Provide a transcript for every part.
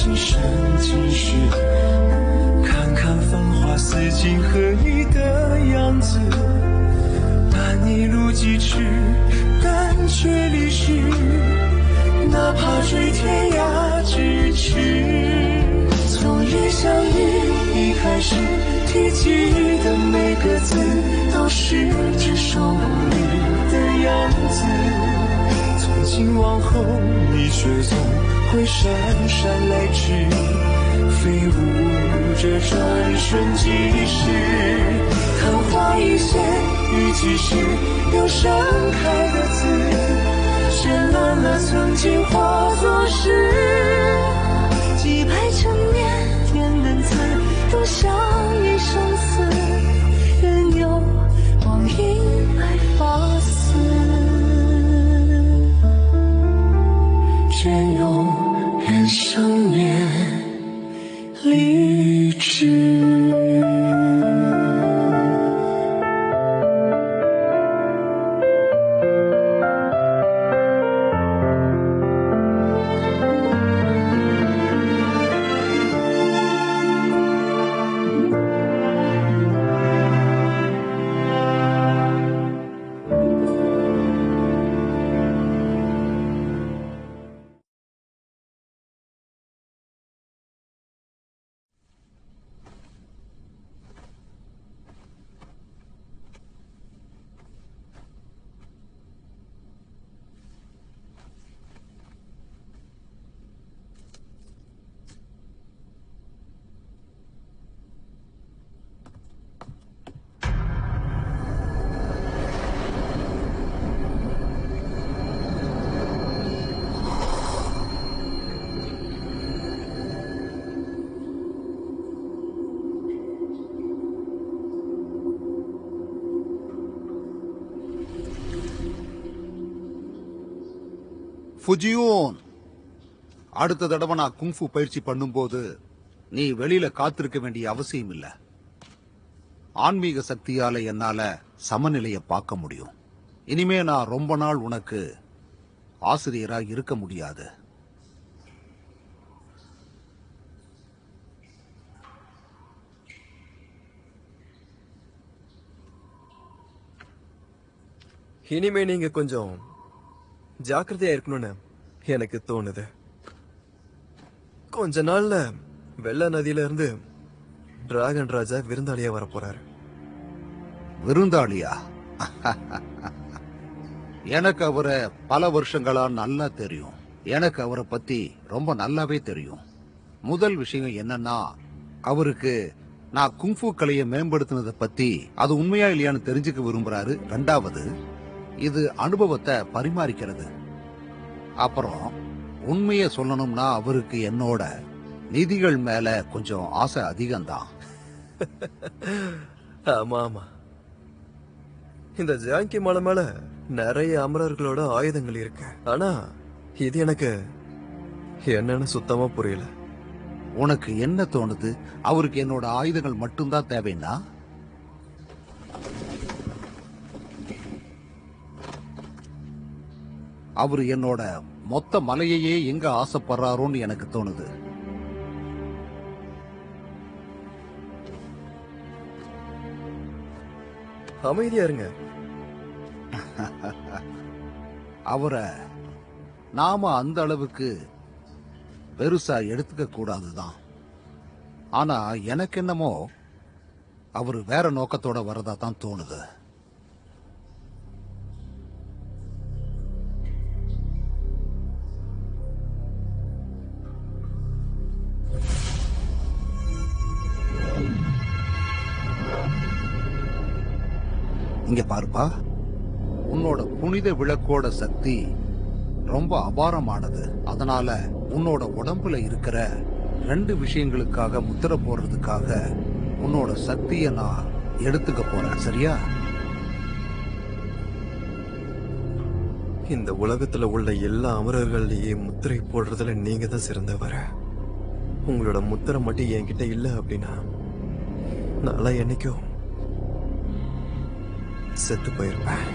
今生今世，看看繁华似锦和你的样子，伴你路几尺，但却离世，哪怕追天涯咫尺。从一相遇一开始，提及的每个字，都是只手不离的样子。从今往后，你却总会姗姗来迟，飞舞着转瞬即逝。昙花一现，于几时又盛开的字，绚烂了曾经化作诗。几百陈年，年难测，都像一生死，任由光阴来发丝，隽永人生年离枝。ஃபுஜியூன், அடுத்த தடவை நான் குங்ஃபு பயிற்சி பண்ணும்போது நீ வெளியில காத்திருக்க வேண்டிய அவசியம் இல்ல. ஆன்மீக சக்தியால என்னால சமநிலையை பார்க்க முடியும். இனிமே நான் ரொம்ப நாள் உனக்கு ஆசிரியரா இருக்க முடியாது. இனிமே நீங்க கொஞ்சம் ஜாக்கிரதையா இருக்கணும்னு எனக்கு தோணுது. கொஞ்ச நாள்ல வெள்ள நதியில இருந்து டிராகன் ராஜா விருந்தாளியா வர போறாரு. விருந்தாளியா? எனக்கு அவரை பல வருஷங்களா நல்லா தெரியும். எனக்கு அவரை பத்தி ரொம்ப நல்லாவே தெரியும். முதல் விஷயம் என்னன்னா, அவருக்கு நான் குங்ஃபு கலையை மேம்படுத்தினதை பத்தி அது உண்மையா இல்லையான்னு தெரிஞ்சுக்க விரும்புறாரு. ரெண்டாவது, இது அனுபவத்தை பரிமாறிக்கிறது. அப்புறம் உண்மையை சொல்லணும்னா அவருக்கு என்னோட நிதிகள் மேல கொஞ்சம் ஆசை அதிகம்தான். ஆமா ஆமா, இந்த ஜாங்கி மலை மேல நிறைய அமரர்களோட ஆயுதங்கள் இருக்கு. ஆனா இது எனக்கு என்னன்னு சுத்தமா புரியல. உனக்கு என்ன தோணுது? அவருக்கு என்னோட ஆயுதங்கள் மட்டும்தான் தேவைன்னா? அவரு என்னோட மொத்த மலையையே எங்க ஆசைப்படுறாரோன்னு எனக்கு தோணுது. அமைதியா இருங்க. அவரை நாம அந்த அளவுக்கு பெருசா எடுத்துக்க கூடாதுதான். ஆனா எனக்கு என்னமோ அவரு வேற நோக்கத்தோட வரதா தான் தோணுது. இங்க பாருப்பா, உன்னோட புனித விளக்கோட சக்தி ரொம்ப அபாரமானது. அதனால உன்னோட உடம்புல இருக்கிற 2 விஷயங்களுக்காக முத்திரை போடுறதுக்காக உன்னோட சக்தியை நான் எடுத்துக்க போறேன். சரியா? இந்த உலகத்துல உள்ள எல்லா அமரர்கள்லயே முத்திரை போடுறதுல நீங்க தான் சிறந்தவர. உங்களோட முத்திரை மட்டும் என்கிட்ட இல்ல அப்படின்னா நான் என்னைக்கும் செத்து போயிருப்பேன்.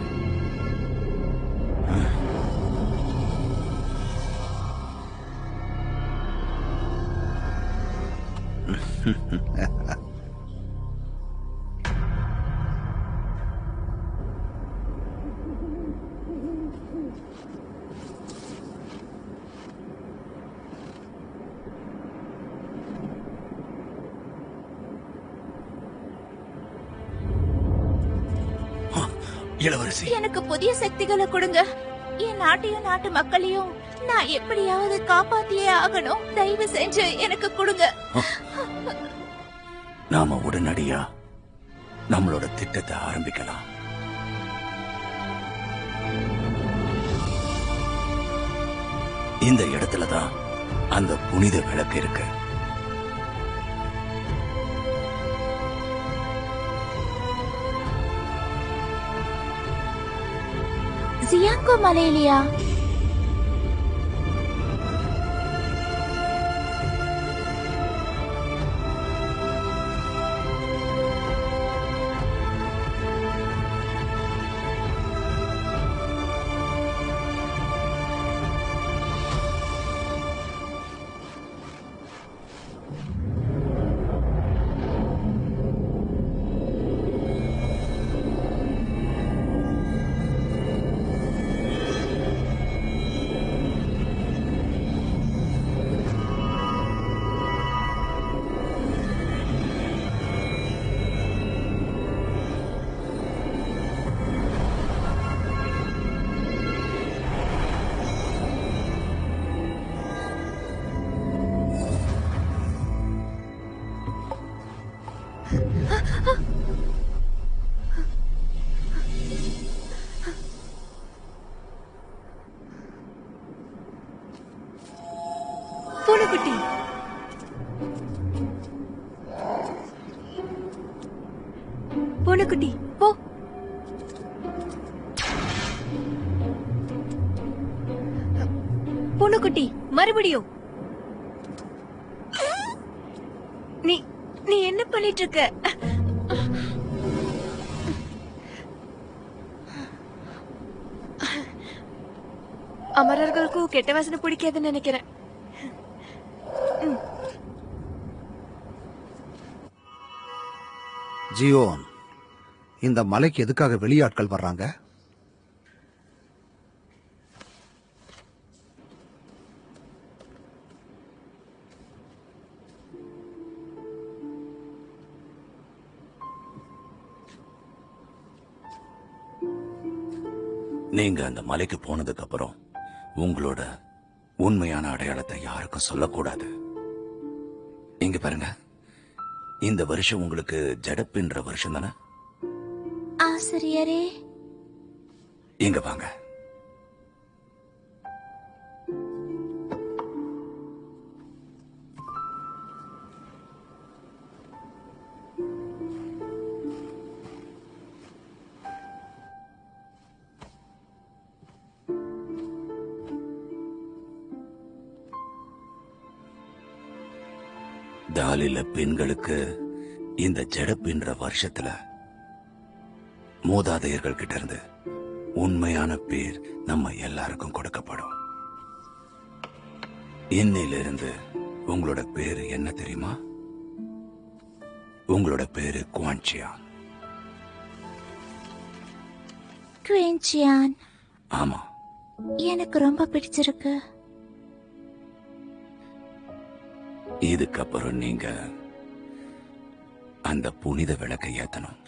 இளவரசி, எனக்கு புதிய சக்திகளை கொடுங்க. என் நாட்டையும் நாட்டு மக்களையும் நான் எப்படியாவது காப்பாத்தியே ஆகணும். தயவு செஞ்சு எனக்கு கொடுங்க. நாம உடனடியா நம்மளோட திட்டத்தை ஆரம்பிக்கலாம். இந்த இடத்துலதான் அந்த புனித விளக்கு இருக்கு. ஜியாங்கோ மலையிலையா? பூனைக்குட்டி, பூனைக்குட்டி போ. பூனைக்குட்டி மறுபடியும். நீ நீ என்ன பண்ணிட்டு இருக்க? அமரர்களுக்கும் கெட்ட வாசனை பிடிக்காதுன்னு நினைக்கிறேன். ஜியோன், இந்த மலைக்கு எதுக்காக வெளியாட்கள் வர்றாங்க? நீங்க அந்த மலைக்கு போனதுக்கு அப்புறம் உங்களோட உண்மையான அடையாளத்தை யாருக்கும் சொல்லக்கூடாது. இங்க பாருங்க, இந்த வருஷம் உங்களுக்கு ஜடப்பின்ற வருஷம் தானே? ஆசிரியரே, இங்க வாங்க. தாலில பெண்களுக்கு இந்த ஜடப்பின்ற வருஷத்துல மூதாதையர்கள் கிட்ட இருந்து உண்மையான பேர் நம்ம எல்லாருக்கும் கொடுக்கப்படும். இன்னையிலிருந்து உங்களோட பேரு என்ன தெரியுமா? உங்களோட பேரு குவான்சியான். குவேன்சியான். ஆமா, எனக்கு ரொம்ப பிடிச்சிருக்கு. இதுக்கப்புறம் நீங்க அந்த புனித விளக்கை ஏத்தணும்.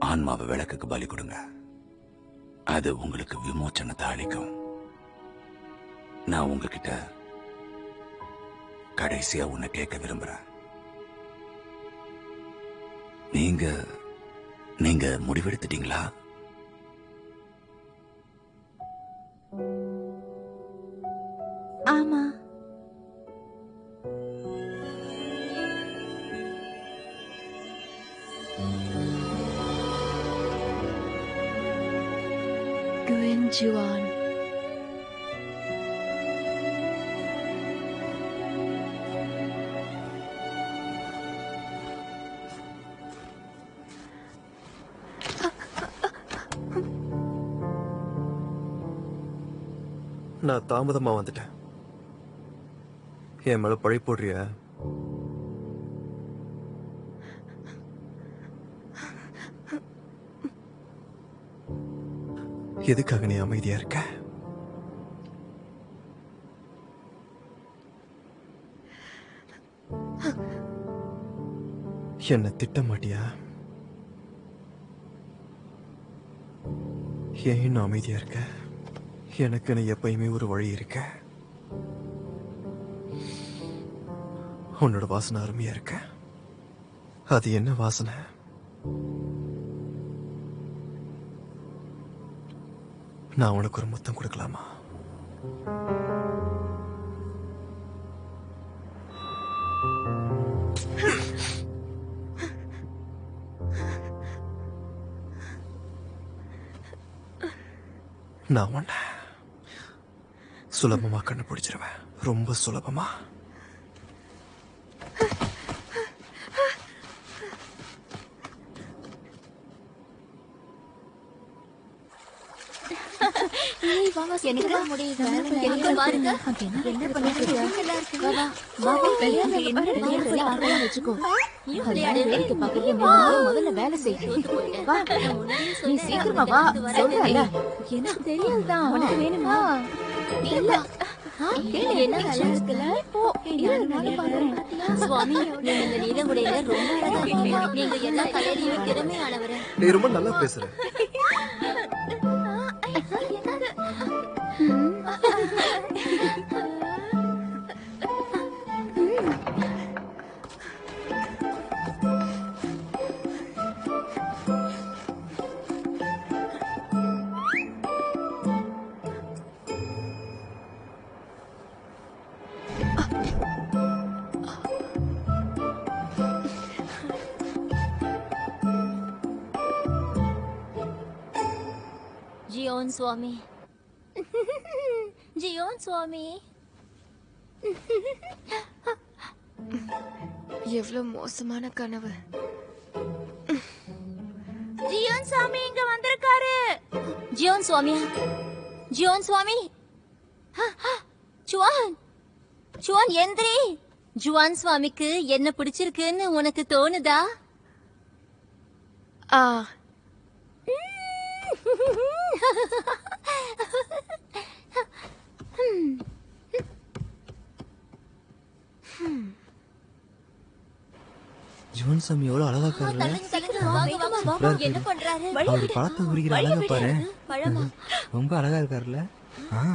ஆன்மாவை விளக்குக்கு பலி கொடுங்க. அது உங்களுக்கு விமோச்சனத்தை அளிக்கும். நான் உங்ககிட்ட கடைசியா உன்னை கேட்க விரும்புறேன். நீங்க முடிவெடுத்துட்டீங்களா? ஆமா. குவென்ஜுவான். நான் தாமதமா வந்துட்டேன். என் மேல பழி போடுறியா? எதுக்காக நீ அமைதியா இருக்க? என்ன திட்ட மாட்டியா? ஏன் இன்னும் அமைதியா இருக்க? எனக்கு எப்பயுமே ஒரு வழி இருக்க. உன்னோட வாசனை அருமையா இருக்க. அது என்ன வாசனை? நான் உனக்கு ஒரு முத்தம் கொடுக்கலாமா? நான் உன்னை சுலபமா கண்டுபிடிச்சிருவேன். ரொம்ப சுலபமா. எனக்கு முடியுது. எனக்கு பாருங்க. என்ன பண்ணிட்டு இருக்க? வா வா வா விளையாட வச்சுக்கோ. வேலைக்கு பாக்குறது முதல்ல வேலை செய்ய. வா நீ சீக்கிரமா வா. சொல்றல எனக்கு தெரியாதுதான். உனக்கு வேணுமா? இல்ல என்ன வேலை இருக்குல்ல? போ சுவாமி, நீங்க இந்த நீலமுடையில ரொம்ப அழகா இருக்கீங்க. நீங்க எல்லா கலையிலயும் திறமையானவர். நீ ரொம்ப நல்லா பேசுற. ஜியோன் சுவாமி, ஜியோன் சுவாமி. எவ்வளவு மோசமான கனவு. ஜியோன் சுவாமி இங்க வந்திருக்காரு. ஜியோன் சுவாமியா? ஜியோன் சுவாமி? ஜுவான், ஜுவான் எந்திரி. ஜுவான் சுவாமிக்கு என்ன பிடிச்சிருக்குன்னு உனக்கு தோணுதா? ஜுவான் சாமி எவ்வளவு அழகா இருக்காருல்ல? என்ன பண்றாரு? அவர் பழத்தை உரிக்கிற அழகா பாரு. பழமா? ரொம்ப அழகா இருக்காருல்ல?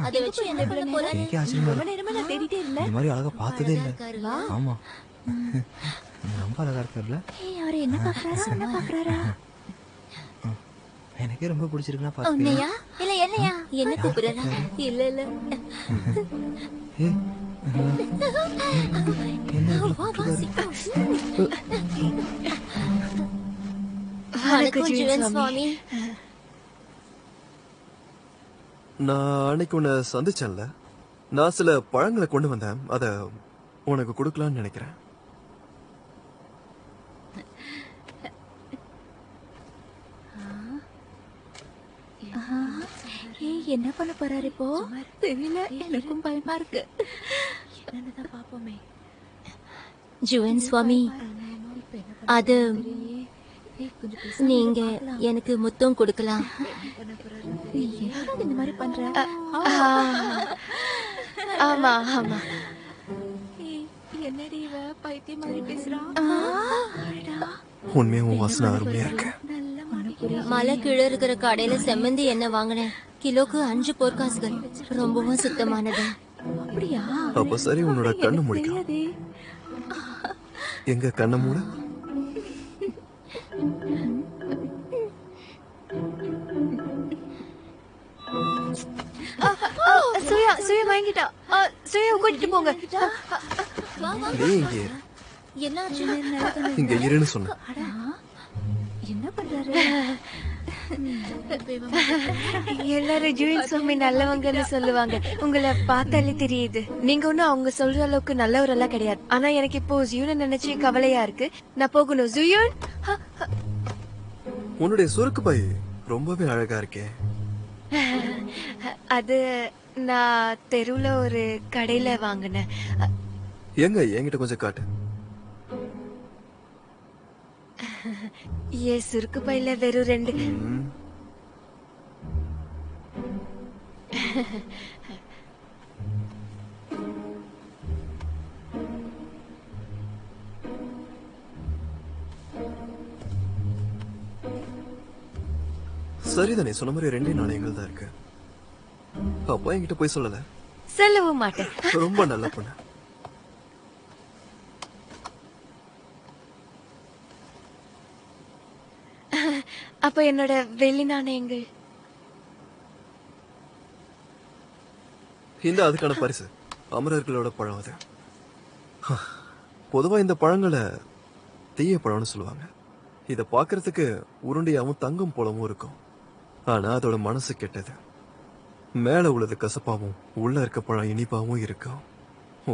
அதை வச்சு என்ன பண்ண போறாரு? எனக்கே ஆச்சரியமா இருக்கு. இந்த மாதிரி அழகா பார்த்ததே இல்ல. ஆமா, ரொம்ப அழகா இருக்காருல்ல? அவரு என்ன பாக்குறாரு? என்ன பாக்குறாரா? எனக்கே ரொம்ப பிடிச்சிருக்குன்னா பாத்து. உன்னையா இல்ல என்னையா? என்ன கூப்பிடுறா? இல்ல இல்ல சுவாமி. நான் அன்னைக்கு உன்னை சந்திச்சேன்ல, நான் சில பழங்களை கொண்டு வந்தேன். அத உனக்கு கொடுக்கலான்னு நினைக்கிறேன். என்ன பண்ண போறாரு இப்போ? தெரியல, எனக்கும் பயமா இருக்கு. என்னதான் பாப்போமே. ஜுவன் சுவாமி, அது நீங்க எனக்கு முத்தம் கொடுக்கலாம். இந்த மாதிரி பண்ற? ஆமா ஆமா. என்னடி இவ பைத்தியம் மாதிரி பேசுறா? உண்மையா உன் வாசனை அருமையா இருக்கு. மலை கீழே இருக்கிற கடையில செம்மந்தி என்ன வாங்கினேன். கிலோக்கு 5 பொற்காசுகள். ரொம்பவும் சுத்தமானது. அப்படியா? அப்ப சரி, உன்னோட கண்ணு முடிக்கலாம். எங்க கண்ணை மூட. சுயா சுயா வாங்கிட்டா. சுயா கூட்டிட்டு போங்க. நீ இங்க இரு. என்னாச்சு? இங்க இருன்னு சொன்ன. என்ன பண்றாரு? எல்லாரும் ஜுவன் சுவாமி நல்லவங்கன்னு சொல்லுவாங்க. உங்களை பார்த்தாலே தெரியுது. நீங்க ஒன்னும் அவங்க சொல்ற அளவுக்கு நல்லவரெல்லாம் கிடையாது. ஆனா எனக்கு இப்போ ஜியூனை நினைச்சு கவலையா இருக்கு. நான் போகணும். ஜுயூன், உன்னுடைய சுருக்கு பை ரொம்பவே அழகா இருக்கே. அது நான் தெருவுல ஒரு கடையில வாங்கினேன். எங்க என்கிட்ட கொஞ்சம் காட்டு. சுருக்கு பையில வெறும் 2. சரிதானே, சொன்ன மாதிரி 2 நாணயங்கள் தான் இருக்கு. அப்பா என்கிட்ட போய் சொல்லல. சொல்லவும் மாட்டேன். ரொம்ப நல்ல பொண்ணு. அப்ப என்னோட வெள்ளி நாணயங்கள் இந்த அதுக்கான பரிசு அமரர்களோட பழம் அது. பொதுவா இந்த பழங்களை தீய பழம்னு சொல்லுவாங்க. இத பாக்குறதுக்கு உருண்டையாவும் தங்கம் போலவும் இருக்கும். ஆனா அதோட மனசு கெட்டது. மேல உள்ளது கசப்பாவும் உள்ள இருக்க பழம் இனிப்பாவும் இருக்கும்.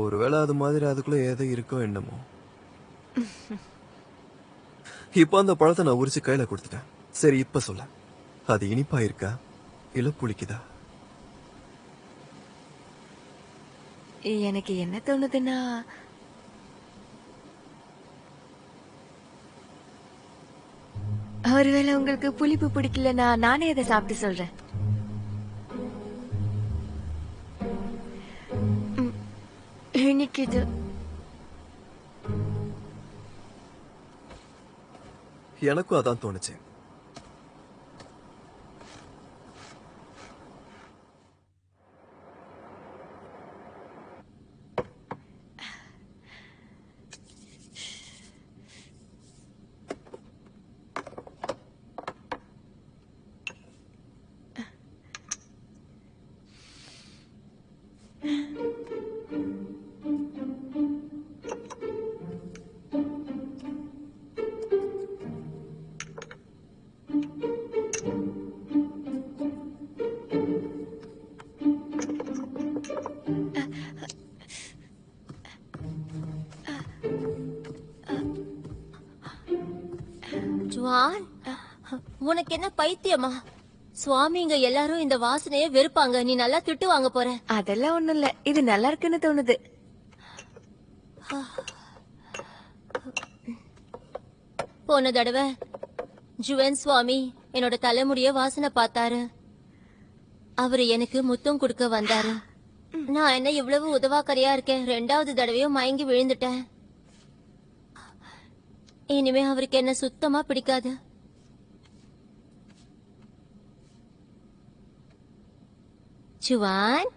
ஒருவேளை அது மாதிரி அதுக்குள்ள ஏதோ இருக்கோ என்னமோ. இப்ப அந்த பழத்தை நான் உரிச்சு கையில கொடுத்துட்டேன். சரி, இப்ப சொல்ல, அது இனிப்பா இருக்கா இல்ல புளிக்குதா? எனக்கு என்ன தோணுதுன்னா, ஒருவேளை உங்களுக்கு புளிப்பு பிடிக்கலன்னா நானே அதை சாப்பிட்டு சொல்றேன். இனிக்குது. எனக்கும் அதான் தோணுச்சு. ஜுவான், உனக்கு என்ன பைத்தியமா? சுவாமிங்க எல்லாரும் இந்த வாசனைய வெறுப்பாங்க. நீ நல்லா திட்டு வாங்க போற. அதெல்லாம் ஒண்ணும் இல்ல, இது நல்லா இருக்குன்னு தோணுது. போன தடவை ஜுவன் சுவாமி என்னோட தலைமுடிய வாசனை பார்த்தாரு. அவரு எனக்கு முத்தம் கொடுக்க வந்தாரு. நான் என்ன இவ்வளவு உதவாக்கரையா இருக்கேன். 2வது தடவையும் மயங்கி விழுந்துட்டேன். இனிமே அவருக்கு என்ன சுத்தமா பிடிக்காது. ஜுவான்,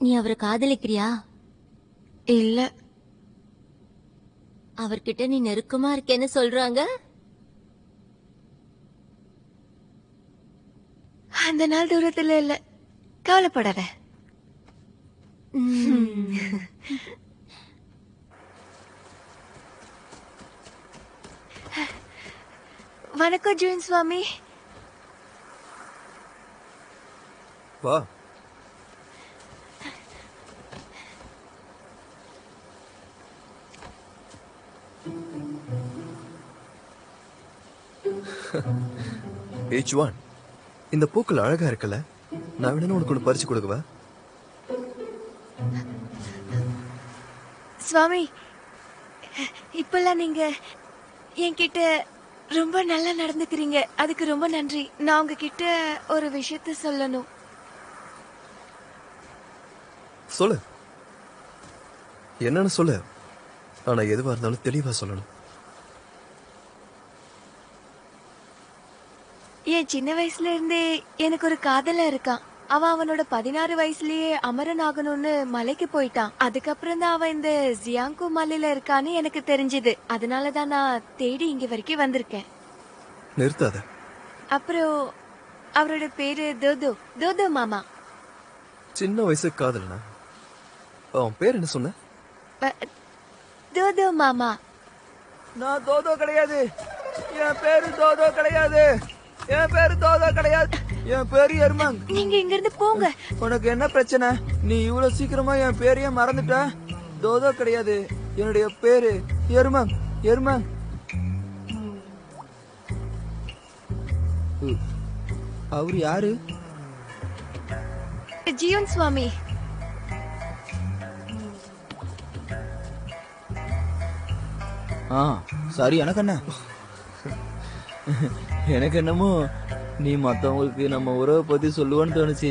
நீ அவரை காதலிக்கிறியா? இல்ல. அவர்கிட்ட நீ நெருக்கமா இருக்கேன்னு சொல்றாங்க. அந்த நாள் தூரத்துல இல்ல, கவலைப்படாத. வணக்கம் ஜூன் சுவாமி. வா. H1, இந்த பூக்கள் அழகா இருக்குல்ல? நான் வேணும் உனக்கு ஒன்று பறிச்சு கொடுக்கவா? சுவாமி, இப்பெல்லாம் நீங்க என்கிட்ட ரொம்ப நல்லா நடந்துக்கிறீங்க. அதுக்கு ரொம்ப நன்றி. நான் உங்ககிட்ட ஒரு விஷயத்த சொல்லணும். சொல்லு. என்னன்னு சொல்லு. ஆனா எதுவா இருந்தாலும் தெளிவா சொல்லணும். என் சின்ன வயசுல இருந்தே எனக்கு ஒரு காதலா இருக்கான். அவன் அவனோட 16 வயசுலயே அமரன் ஆகணும்னு மலைக்கு போயிட்டான். அதுக்கப்புறம் தான் அவன் இந்த ஜியாங்கு மலையில இருக்கான்னு எனக்கு தெரிஞ்சது. அதனாலதான் நான் தேடி இங்க வரைக்கும் வந்திருக்கேன். நிறுத்தாத. அப்புறம் அவரோட பேரு தோதோ. தோதோ மாமா. சின்ன வயசு காதலனா? அவன் பேர் என்ன சொன்ன? தோதோ மாமா. நான் தோதோ கிடையாது. என் பேரு தோதோ கிடையாது. என் பேரு தோதோ கிடையாது. என் பேரு எருமாங். நீங்க இங்க இருந்து போங்க. உனக்கு என்ன பிரச்சனை? நீ இவ்வளவு சீக்கிரமா என் பேரையே மறந்துட்ட? தோதோ கிடையாது. என்னுடைய பேரு எருமாங். எருமாங். அவர் யாரு? ஜியோன் சுவாமி. சரி, எனக்கு என்ன? எனக்கு என்னமோ நீ மத்தவங்களுக்கு நம்ம உறவை பத்தி சொல்லுவான்னு தோணுச்சு.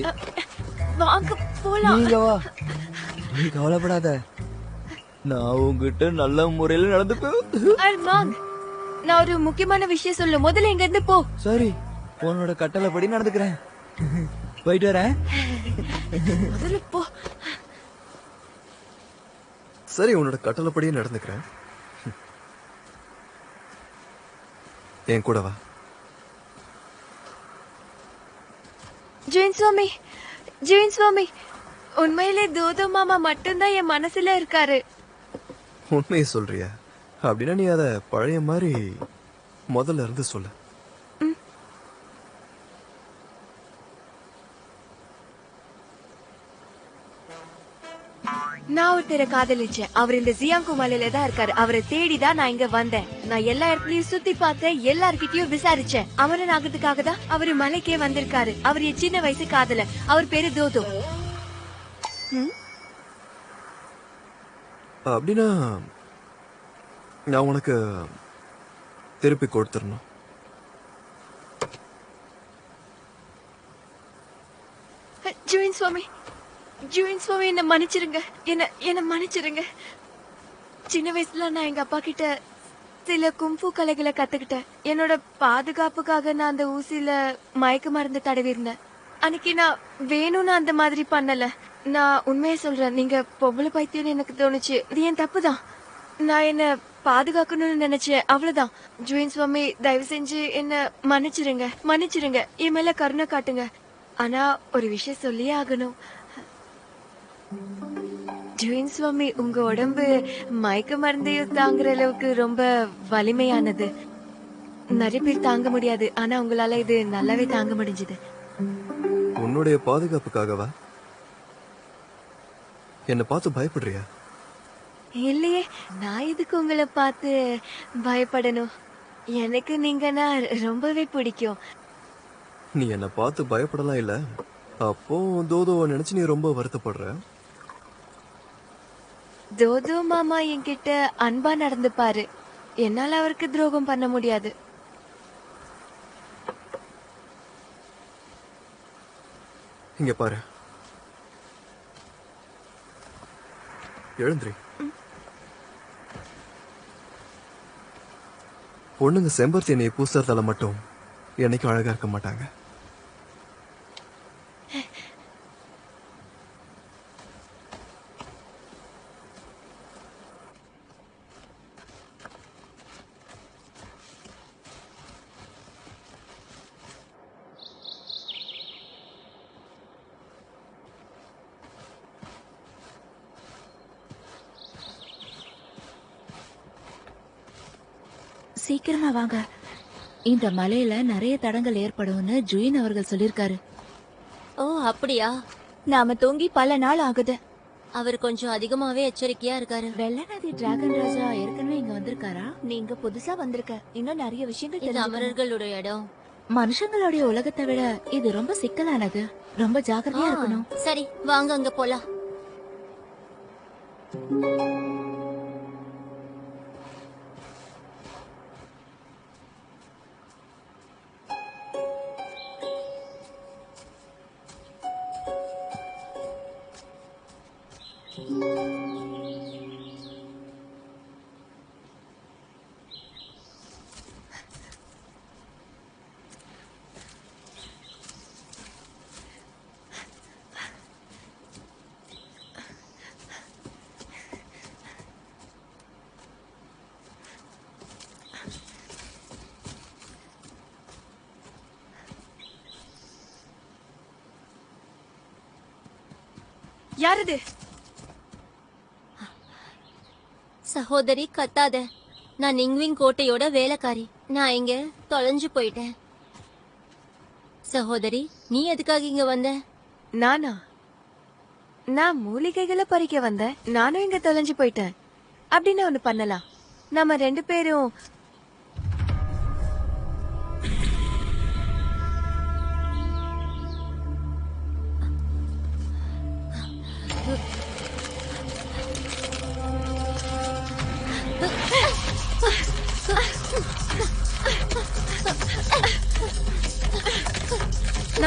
வாங்க போலாம். நீங்க வா, நீ கவலைப்படாத, நான் உங்ககிட்ட நல்ல முறையில நடந்துப்பேன். அர்மான், நான் ஒரு முக்கியமான விஷயம் சொல்ல, முதல்ல இங்க இருந்து போ. சரி, உன்னோட கட்டளைப்படி நடந்துக்கிறேன். போயிட்டு வரேன். முதல்ல போ. சரி, உன்னோட கட்டளைப்படியே நடந்துக்கிறேன். என் கூட வா. ஜெயின் சுவாமி, உண்மையிலே தோதோ மாமா மட்டும்தான் என் மனசுல இருக்காரு. உண்மையை சொல்றியா? அப்படின்னா நீ அத பழைய மாதிரி முதல்ல இருந்து சொல்லு. நான் ஒருத்தரை காதலிச்சேன். அவர் இந்த ஜியாங்கு மலையில தான் இருக்காரு. அவரை தேடிதான் நான் இங்க வந்தேன். நான் எல்லா இடத்துலயும் சுத்தி பார்த்தேன், எல்லார்கிட்டயும் விசாரிச்சேன். அமரன் ஆகிறதுக்காக தான் அவரு மலைக்கே வந்திருக்காரு. அவர் என் சின்ன வயசு காதலர். அவர் பேரு தோதோ. அப்படின்னா நான் உனக்கு திருப்பி கொடுத்துடணும். ஜூயின் சுவாமி, என்ன மன்னிச்சிருங்க. என்ன மன்னிச்சிருங்க. சின்ன வயசுல நான் எங்க அப்பா கிட்ட சில கும்ஃபு கலைகளை கத்துக்கிட்டேன். என்னோட பாதுகாப்புக்காக நான் அந்த ஊசியில மயக்க மருந்து தடவி இருந்தேன். அன்னைக்கு நான் வேணும்னு அந்த மாதிரி பண்ணல. நான் உண்மையை சொல்றேன், நீங்க பொம்பளை பைத்தியம்னு எனக்கு தோணுச்சு. இது என் தப்புதான். நான் என்ன பாதுகாக்கணும்னு நினைச்சேன், அவ்வளவுதான். ஜூயின் சுவாமி, தயவு செஞ்சு என்ன மன்னிச்சிருங்க. என் மேல கருணை காட்டுங்க. ஆனா ஒரு விஷயம் சொல்லியே ஆகணும். ஜூயின் சுவாமி, உங்க உடம்பு மயக்க மருந்தையும் தாங்குற அளவுக்கு ரொம்ப வலிமையானது. நிறைய பேர் தாங்க முடியாது, ஆனா உங்களால இது நல்லாவே தாங்க முடிஞ்சது. உன்னுடைய பாதுகாப்புக்காகவா? என்ன பார்த்து பயப்படுறியா? இல்லையே, நான் எதுக்கு உங்களை பார்த்து பயப்படணும்? எனக்கு நீங்கன்னா ரொம்பவே பிடிக்கும். நீ என்ன பார்த்து பயப்படலாம் இல்ல? அப்போ தோதோவை நினைச்சு நீ ரொம்ப வருத்தப்படுற. தோதோ மாமா என்கிட்ட அன்பா நடந்துப்பாரு. என்னால அவருக்கு துரோகம் பண்ண முடியாது. இங்க பாரு, எழுந்திரி. பொண்ணுங்க செம்பருத்தி எண்ணெயை பூசறதால மட்டும் என்னைக்கும் அழகா இருக்க மாட்டாங்க. சீக்கிரமா வாங்க. இந்த மலையில நிறைய தடங்கள் ஏற்படும்னு ஜூயின் அவர்கள் சொல்லிருக்காரு. ஓ அப்படியா? நாம தூங்கி பல நாள் ஆகுது. அவர் கொஞ்சம் அதிகமாவே எச்சரிக்கையா இருக்காரு. வெள்ள நதி டிராகன் ராஜா ஏற்கனவே இங்க வந்திருக்காரா? நீங்க புதுசா வந்திருக்க. இன்னும் நிறைய விஷயங்கள் இது அமரர்களுடைய இடம். மனுஷங்களுடைய உலகத்தை விட இது ரொம்ப சிக்கலானது. ரொம்ப ஜாக்கிரதையா இருக்கணும். சரி, வாங்க அங்க போலாம். யாரது? சகோதரி, கத்தாத. நான் நிங்விங் கோட்டையோட வேலைக்காரி. நான் இங்க தொலைஞ்சு போயிட்டேன். சகோதரி, நீ எதுக்காக இங்க வந்த? நானா? நான் மூலிகைகளை பறிக்க வந்தேன். நானும் இங்க தொலைஞ்சு போயிட்டேன். அப்படின்னு ஒண்ணு பண்ணலாம். நம்ம 2 பேரும்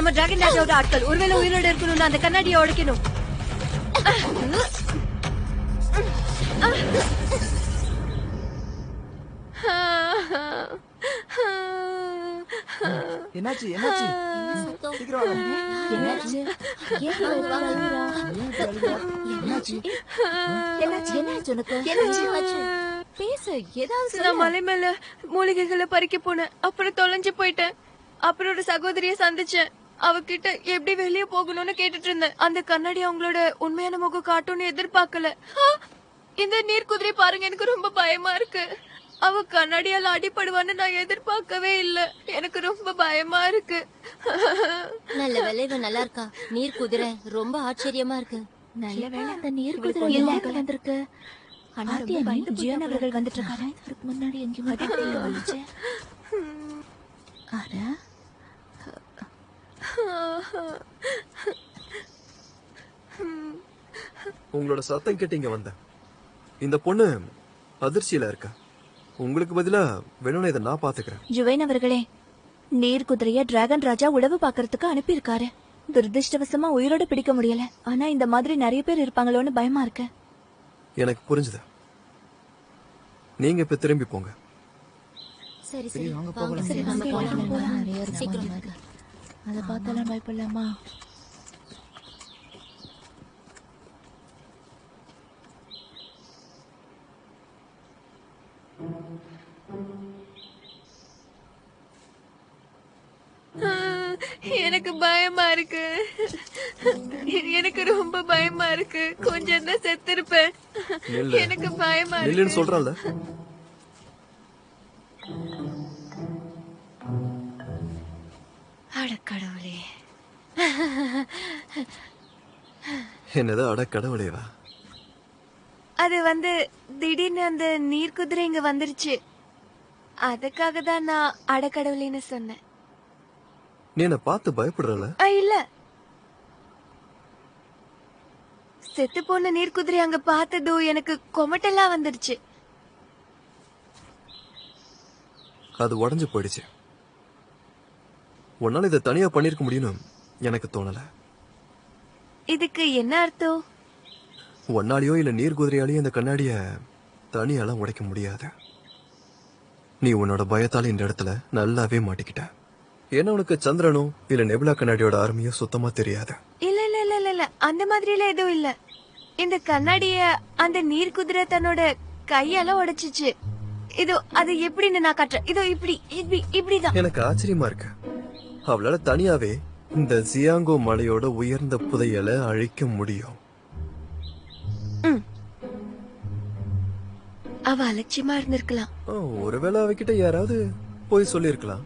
நம்ம டிராகன் ராஜாவோட ஆட்கள் ஒருவேளை உயிரோட இருக்கணும்னு அந்த கண்ணாடியை உடைக்கணும். என்னாச்சு என்னாச்சு சீக்கிரம் வாங்க. என்னாச்சு? ஏன் இவ்வளவு அழுகுறா? என்னாச்சு என்னாச்சு உனக்கு? என்னாச்சு? பேசு, ஏதாவது நான் சொல்லு. மலை மேல மூலிகைகளை பறிக்க போனேன். அப்புறம் தொலைஞ்சு போயிட்டேன். அப்புறம் ஒரு சகோதரிய சந்திச்சேன். அவகிட்ட எப்படி வெளியே போகணும்னு கேட்டுட்டு இருந்தேன். அந்த கண்ணாடி அவங்களோட உண்மையான முகம் காட்டும்னு எதிர்பார்க்கல. இந்த நீர் குதிரை பாருங்க, எனக்கு ரொம்ப பயமா இருக்கு. அவ கண்ணாடியால அடிபடுவான்னு நான் எதிர்பார்க்கவே இல்ல. எனக்கு ரொம்ப பயமா இருக்கு. நல்ல வேலை இவன் நல்லா இருக்கா. நீர் குதிரை ரொம்ப ஆச்சரியமா இருக்கு. நல்ல வேளை அந்த நீர் குதிரை இல்லாம வந்திருக்கு. அனாத்தியா ஜியன் அவர்கள் வந்துட்டு இருக்காரு. அதுக்கு முன்னாடி எங்கேயும் வந்துச்சு. ஆனா உங்களோட சத்தம் கேட்டு இங்க வந்தேன். இந்த பொண்ணு அதிர்ச்சியில இருக்கா. உங்களுக்கு பதிலா வேணும்னு இதை நான் பாத்துக்கிறேன். ஜுவைன் அவர்களே, நீர் குதிரைய டிராகன் ராஜா உளவு பாக்குறதுக்கு அனுப்பியிருக்காரு. துரதிருஷ்டவசமா உயிரோட பிடிக்க முடியல. ஆனா இந்த மாதிரி நிறைய பேர் இருப்பாங்களோன்னு பயமா இருக்கு. எனக்கு புரிஞ்சுது. நீங்க இப்ப திரும்பி போங்க. சரி சரி வாங்க வாங்க, போகலாம். சரி நம்ம போலாம். நிறைய சீக்கிரம் இருக்கு. அதை பார்த்தாலும் பயப்படலாமா? எனக்கு பயமா இருக்கு. எனக்கு ரொம்ப பயமா இருக்கு. கொஞ்சம் தான் செத்துருப்பேன். நில்லு. எனக்கு பயமா நில்லுன்னு இருக்கு. சொல்றேன்ல. அட கடவுளே. என்னது அட கடவுளேவா? அது திடீர்னு அந்த நீர் குதிரை இங்க வந்துருச்சு. அதுக்காக தான் நான் அடக்கடவுளின்னு சொன்னேன். நீ என்ன பார்த்து பயப்படுறல? இல்ல, செத்து போன நீர் குதிரை அங்க பார்த்ததும் எனக்கு கொமட்டெல்லாம் வந்துருச்சு. அது உடஞ்சு போயிடுச்சு. உன்னால இதை தனியா பண்ணிருக்க முடியும்னு எனக்கு தோணல. இதுக்கு என்ன அர்த்தம்? ஒன்னாலேயோ இல்ல நீர் குதிரையாலேயோ இந்த கண்ணாடிய தனியாலாம் உடைக்க முடியாது. நீ உன்னோட பயத்தால இந்த இடத்துல நல்லாவே மாட்டிக்கிட்ட. ஏன்னா உனக்கு சந்திரனோ இல்ல நெபுலா கண்ணாடியோட அருமையோ சுத்தமா தெரியாது. இல்ல இல்ல இல்ல இல்ல இல்ல, அந்த மாதிரி எல்லாம் எதுவும் இல்ல. இந்த கண்ணாடிய அந்த நீர் குதிரை தன்னோட கையால உடைச்சிச்சு. இதோ அது எப்படின்னு நான் காட்டுறேன். இதோ இப்படி இப்படி இப்படிதான். எனக்கு ஆச்சரியமா இருக்கு. அவளால தனியாவே இந்த ஜியாங்கோ மலையோட உயர்ந்த புதையலை அழிக்க முடியும். அவ அலட்சியமா இருந்திருக்கலாம். ஒருவேளை அவகிட்ட யாராவது போய் சொல்லிருக்கலாம்.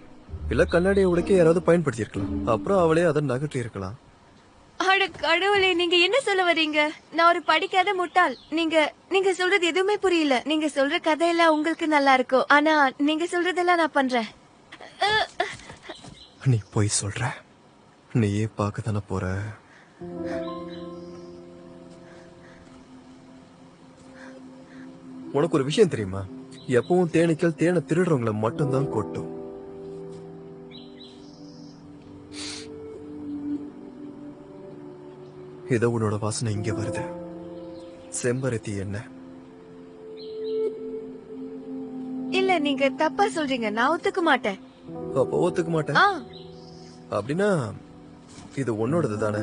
இல்ல கண்ணாடியை உடைக்க யாராவது பயன்படுத்தி இருக்கலாம். அப்புறம் அவளே அதை நகர்த்தி இருக்கலாம். அட கடவுளே, நீங்க என்ன சொல்ல வரீங்க? நான் ஒரு படிக்காத முட்டாள். நீங்க சொல்றது எதுவுமே புரியல. நீங்க சொல்ற கதையெல்லாம் உங்களுக்கு நல்லா இருக்கும். ஆனா நீங்க சொல்றதெல்லாம் நான் பண்றேன். நீ போய் சொல்ற. நீயே பார்க்க தானே போற. உனக்கு ஒரு விஷயம் தெரியுமா? எப்பவும் தேனீக்கள் தேனை திருடுறவங்களை மட்டும்தான் கொட்டும். இதோ உன்னோட வாசனை இங்க வருது. செம்பருத்தி என்ன? இல்ல, நீங்க தப்பா சொல்றீங்க. நான் ஒத்துக்க மாட்டேன். அப்ப ஒத்துக்க மாட்டேன் அப்படின்னா இது உன்னோடது தானே?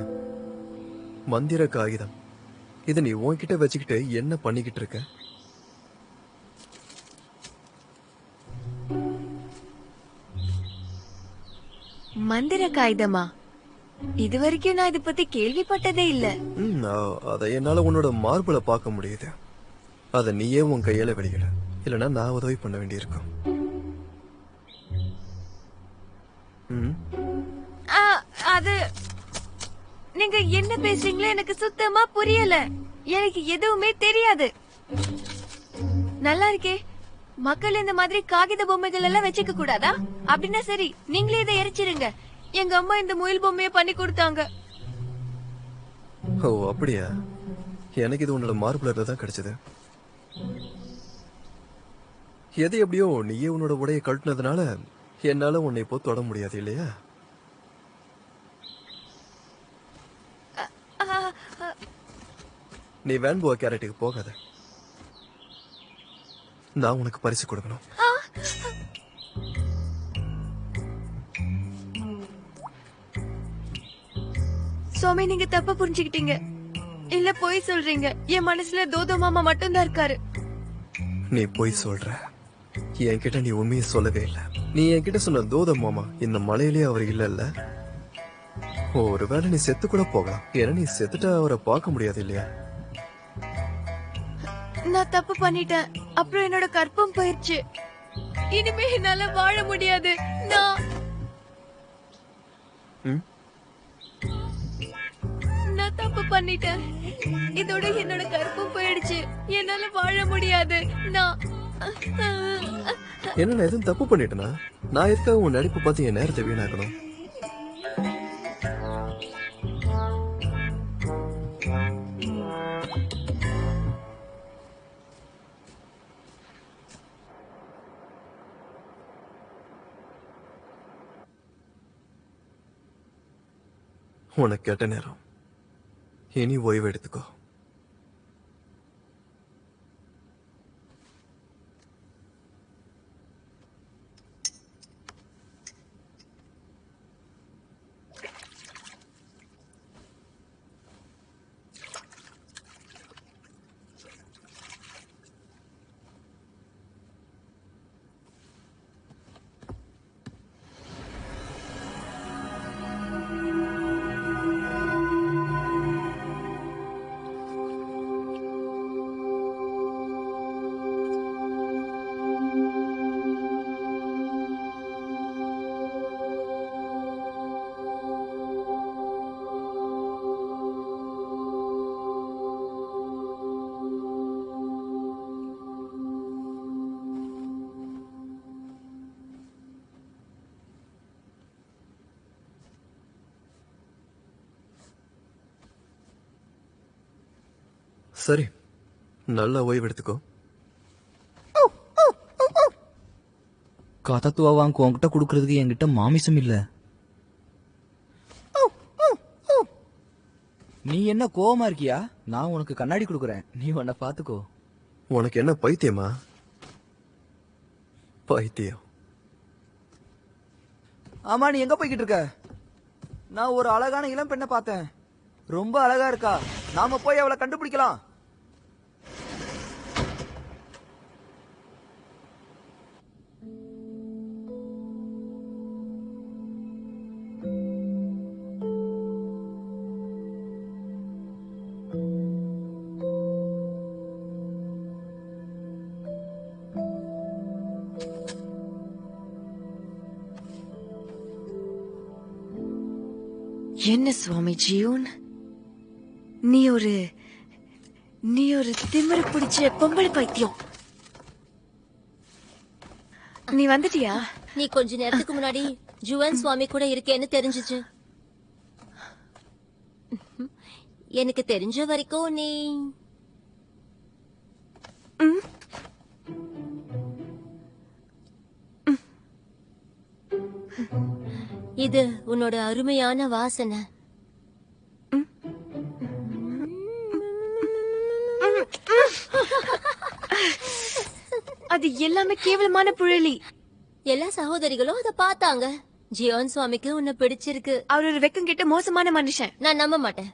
மந்திர காகிதம். இத நீ உன்கிட்ட வச்சுக்கிட்டு என்ன பண்ணிக்கிட்டு இருக்க? மந்திர காகிதமா? இது வரைக்கும் நான் இத பத்தி கேள்விப்பட்டதே இல்ல. அத என்னால உன்னோட மார்புல பார்க்க முடியுது. அத நீயே உன் கையில வெளியிட, இல்லனா நான் உதவி பண்ண வேண்டியிருக்கும். அது நீங்க என்ன பேசுறீங்களோ எனக்கு சுத்தமா புரியல. எனக்கு எதுவுமே தெரியாது. நல்லா இருக்கே. மக்கள் இந்த மாதிரி காகித பொம்மைகள் எல்லாம் வச்சுக்க கூடாதா? அப்படின்னா சரி, நீங்களே இதை எரிச்சிருங்க. எங்க அம்மா இந்த முயல் பொம்மைய பண்ணி கொடுத்தாங்க. ஓ அப்படியா? எனக்கு இது உன்னோட மார்புல தான் கிடைச்சது. எது எப்படியோ நீயே உன்னோட உடைய கழட்டினதுனால என்னால உன்னை இப்போ தொட முடியாது இல்லையா? நீ வேன்புவா கேரட்டுக்கு போகாத. நான் உனக்கு பரிசு கொடுக்கணும். சுவாமி, நீங்க தப்பா புரிஞ்சுக்கிட்டீங்க. இல்ல போய் சொல்றீங்க. என் மனசுல தோதோ மாமா மட்டும்தான் இருக்காரு. நீ போய் சொல்ற. என்கிட்ட நீ உண்மையை சொல்லவே இல்லை. நீ என்கிட்ட சொன்ன தோத மாமா இந்த மலையிலேயே அவர் இல்ல. ஒருவேளை நீ செத்து கூட போகலாம். ஏன்னா நீ செத்துட்டா அவரை பார்க்க முடியாது இல்லையா? நான் தப்பு பண்ணிட்டேன். அப்புறம் என்னோட கற்பம் போயிருச்சு. இனிமே என்னால வாழ முடியாது. நான் தப்பு பண்ணிட்டேன். இதோட என்னோட கற்பம் போயிடுச்சு. என்னால வாழ முடியாது. என்ன நான் எதுவும் தப்பு பண்ணிட்டேனா? நான் எதுக்காக உன் நடிப்பு பார்த்து என் நேரத்தை வீணாக்கணும்? உனக்கு கேட்ட நேரம். இனி ஓய்வு எடுத்துக்கோ. சரி, நல்லா ஓய்வு எடுத்துக்கோ. காத்தாத்துவா வாங்க உன்கிட்ட குடுக்கறதுக்கு என்கிட்ட மாமிசம் இல்ல. நீ என்ன கோவமா இருக்கியா? நான் உனக்கு கண்ணாடி குடுக்கறேன், நீ உன்னை பாத்துக்கோ. உனக்கு என்ன பைத்தியமா? பைத்தியம். ஆமா, நீ எங்க போய்கிட்டு இருக்க? நான் ஒரு அழகான இளம் பெண்ணை பார்த்தேன். ரொம்ப அழகா இருக்கா. நாம போய் அவளை கண்டுபிடிக்கலாம். என்ன சுவாமி ஜியூன், நீ ஒரு திமிரு பிடிச்ச பொம்பளை பைத்தியம். நீ வந்துட்டியா? நீ கொஞ்ச நேரத்துக்கு முன்னாடி ஜுவன் சுவாமி கூட இருக்கேன்னு தெரிஞ்சுச்சு. எனக்கு தெரிஞ்ச வரைக்கும் நீ இது உன்னோட அருமையான வாசனை. அது எல்லாமே கேவலமான புழலி. எல்லா சகோதரிகளும் அத பார்த்தாங்க. ஜியோன் சுவாமிக்கு உன்னை பிடிச்சிருக்கு. அவர் ஒரு வெக்கம் கிட்ட மோசமான மனுஷன். நான் நம்ப மாட்டேன்.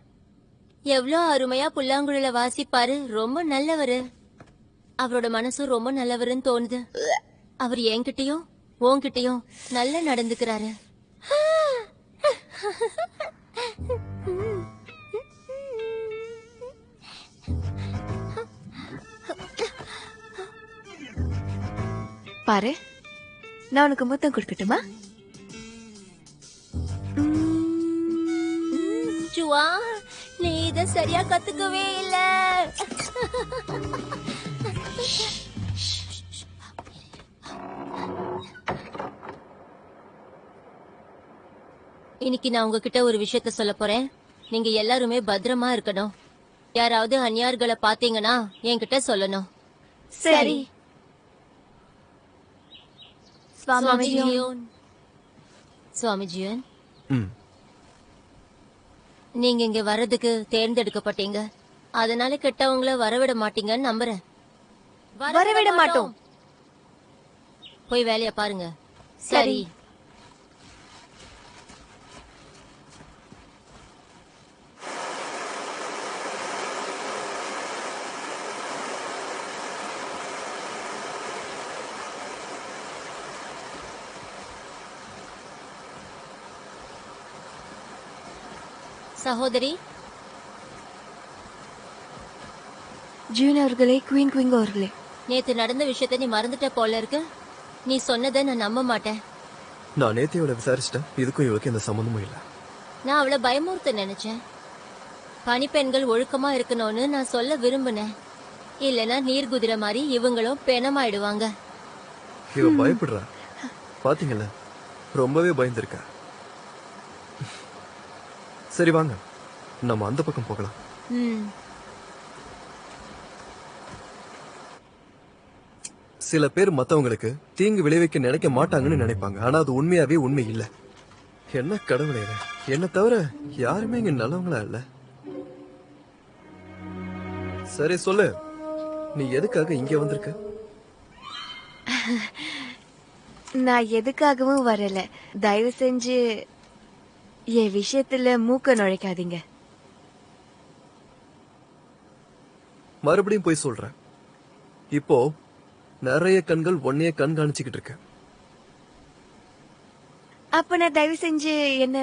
எவ்வளவு அருமையா புல்லாங்குழல வாசிப்பாரு. ரொம்ப நல்லவரு. அவரோட மனசும் ரொம்ப நல்லவருன்னு தோணுது. அவர் என்கிட்டயும் உன்கிட்டயும் நல்லா நடந்துக்கிறாரு. பாரு, நான் உனக்கு முத்தம் கொடுக்கட்டுமா? ஜுவா, நீ இத சரியா கத்துக்கவே இல்ல. இன்னைக்கு நான் உங்ககிட்ட ஒரு விஷயத்த சொல்ல போறேன். நீங்க எல்லாருமே பத்திரமா இருக்கணும். யாராவது அந்நியார்களை பாத்தீங்கன்னா என்கிட்ட சொல்லணும். சரி. சுவாமிஜியன், நீங்க இங்க வர்றதுக்கு தேர்ந்தெடுக்கப்பட்டீங்க. அதனால கெட்டவங்கள வரவிட மாட்டீங்கன்னு நம்புறேன். வரவிட மாட்டோம். போய் வேலைய பாருங்க. சரி. சகோதரி ஜூன் அவர்களே, குயின் குயிங் அவர்களே, நேத்து நடந்த விஷயத்த நீ மறந்துட்ட போல இருக்கு. நீ சொன்னதை நான் நம்ப மாட்டேன். நான் நேத்தையோட விசாரிச்சிட்டேன். இதுக்கும் இவளுக்கு எந்த சம்மந்தமும் இல்ல. நான் அவளை பயமுறுத்த நினைச்சேன். பனிப்பெண்கள் ஒழுக்கமா இருக்கணும்னு நான் சொல்ல விரும்பினேன். இல்லனா நீர் குதிரை மாதிரி இவங்களும் பெணமாயிடுவாங்க. இவ பயப்படுறா, பாத்தீங்கல்ல, ரொம்பவே பயந்துருக்கா. சரி வாங்க, நம்ம அந்த பக்கம் போகலாம். சில பேர் மத்தவங்களுக்கு தீங்கு விளைவிக்க நினைக்க மாட்டாங்கன்னு நினைப்பாங்க. ஆனா அது உண்மையாவே உண்மை இல்ல. என்ன கடவுளே, என்ன தவிர யாருமே இங்க நல்லவங்களா இல்ல. சரி சொல்லு, நீ எதுக்காக இங்க வந்திருக்க? நான் எதுக்காகவும் வரல. தயவு செஞ்சு என் விஷயத்துல மூக்க நுழைக்காதீங்க. மறுபடியும் போய் சொல்றேன். இப்போ நிறைய கண்கள் ஒன்னைய கண்காணிச்சுக்கிட்டு இருக்க. அப்ப நான் தயவு செஞ்சு என்ன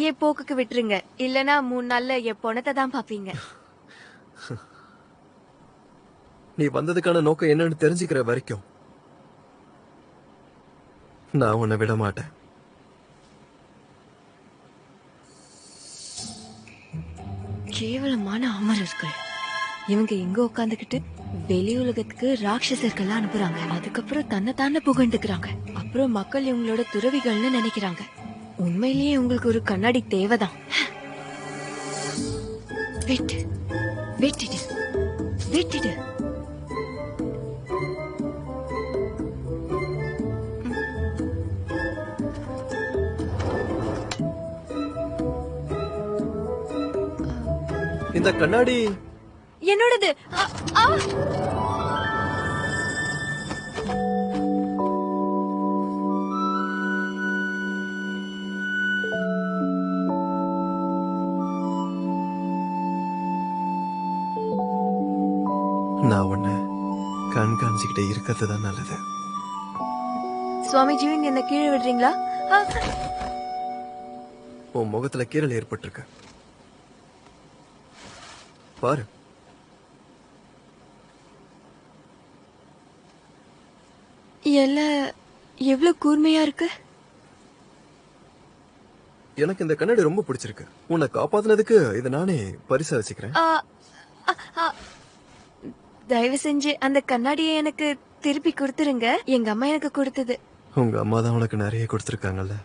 என் போக்குக்கு விட்டுருங்க. இல்லனா 3 நாள்ல என் பொணத்தை தான் பாப்பீங்க. நீ வந்ததுக்கான நோக்கம் என்னன்னு தெரிஞ்சுக்கிற வரைக்கும் நான் உன்னை விட மாட்டேன். கேவலமான அமரர்கள் இவங்க எங்க உட்காந்துக்கிட்டு வெளி உலகத்துக்கு ராட்சசர்கள் அனுப்புறாங்க. அதுக்கப்புறம் தன்னை தானே புகழ்ந்துக்கிறாங்க. அப்புறம் மக்கள் இவங்களோட துறவிகள்னு நினைக்கிறாங்க. உண்மையிலேயே உங்களுக்கு ஒரு கண்ணாடி தேவைதான். வெட்டு, வெட்டிடு, வெட்டிடு. இந்த கண்ணாடி என்னோடது. நான் உன்னை கண்காணிச்சுக்கிட்டே இருக்கிறது தான் நல்லது. சுவாமிஜி, என்ன கீழே விடுறீங்களா? உன் முகத்துல கீரல் ஏற்பட்டிருக்க பாரு. எல்லாம் எவ்வளவு கூர்மையா இருக்கு. எனக்கு இந்த கண்ணாடி ரொம்ப பிடிச்சிருக்கு. உன்னை காப்பாத்தினதுக்கு இதை நானே பரிசா வச்சுக்கிறேன். தயவு செஞ்சு அந்த கண்ணாடியை எனக்கு திருப்பி கொடுத்துருங்க. எங்க அம்மா எனக்கு கொடுத்தது. உங்க அம்மா தான் உனக்கு நிறைய கொடுத்துருக்காங்கல்ல,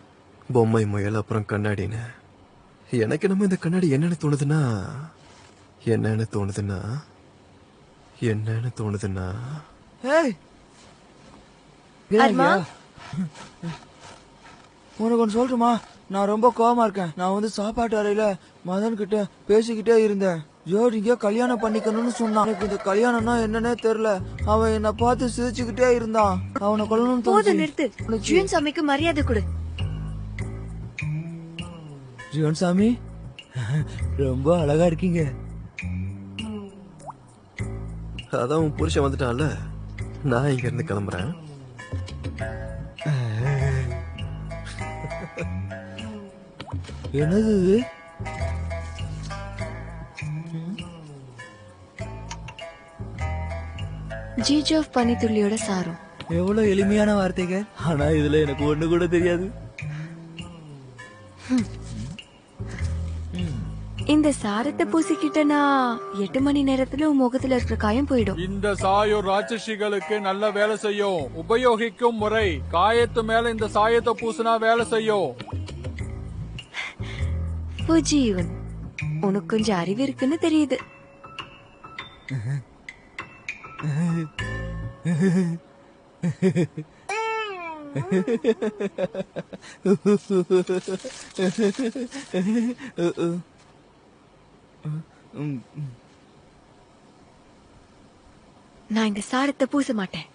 பொம்மை, முயல், அப்புறம் கண்ணாடின்னு. எனக்கு நம்ம இந்த கண்ணாடி என்னன்னு தோணுதுன்னா அர்மா, உனக்கு ஒன்று சொல்லட்டுமா? நான் ரொம்ப கோவமா இருக்கேன். நான் வந்து சாப்பாட்டு அறையில மதன் கிட்ட பேசிக்கிட்டே இருந்தேன். ஜோடிங்க கல்யாணம் பண்ணிக்கணும்னு சொன்னான். எனக்கு இந்த கல்யாணம்னா என்னன்னே தெரியல. அவன் என்ன பார்த்து சிரிச்சுக்கிட்டே இருந்தான். அவனை கொல்லணும்னு போதும், நிறுத்து. ஜீவன் சாமிக்கு மரியாதை கொடு. ஜீவன் சாமி, ரொம்ப அழகா இருக்கீங்க. அதான் உன் புருஷன் வந்துட்டான்ல, நான் இங்க இருந்து கிளம்புறேன். என்னது இது? ஜிஜோஃப் பனித்துள்ளியோட சாரம். எவ்வளவு எளிமையான வார்த்தைகள். ஆனா இதுல எனக்கு ஒண்ணு கூட தெரியாது. இந்த சாரத்தை பூசிக்கிட்டனா 8 மணி நேரத்துல உன் முகத்துல இருக்கிற காயம் போயிடும். இந்த சாயம் ராட்சசிகளுக்கு நல்ல வேலை செய்யும். உபயோகிக்கும் முறை: காயத்து மேல இந்த சாயத்தை பூசினா வேலை செய்யும். பூஜீவன், உனக்கு கொஞ்சம் அறிவு இருக்குன்னு தெரியுது. நான் இந்த சாரத்தை பூச மாட்டேன்.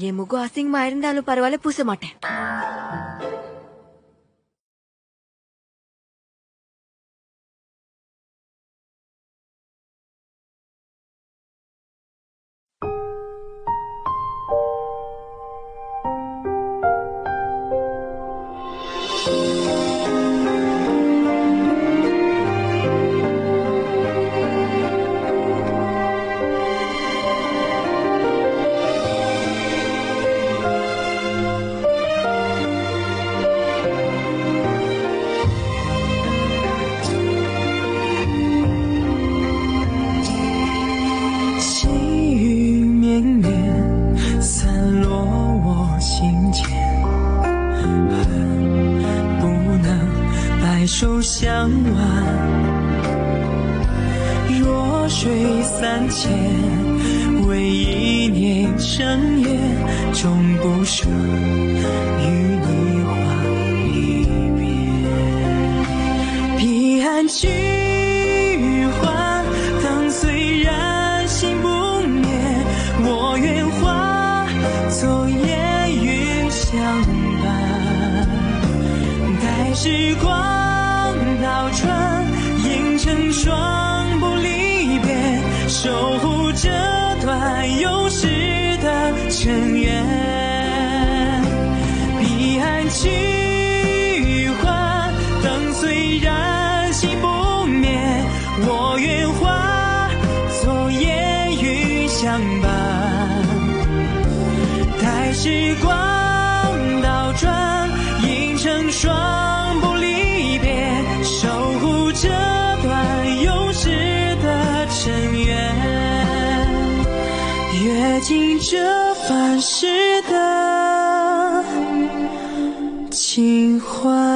என் முகம் அசிங்கமா இருந்தாலும் பரவாயில்ல, பூச மாட்டேன்.手相挽，弱水三千，为一念成业，终不舍与你话离别。彼岸聚欢，灯虽然心不灭，我愿化作烟云相伴，待时光倒转，映成双不离别，守护这段有时的尘缘。彼岸聚欢，灯虽然心不灭，我愿化作烟云相伴，待时光倒转，映成双不离别，守护这段有时的尘缘，阅尽这凡世的情怀。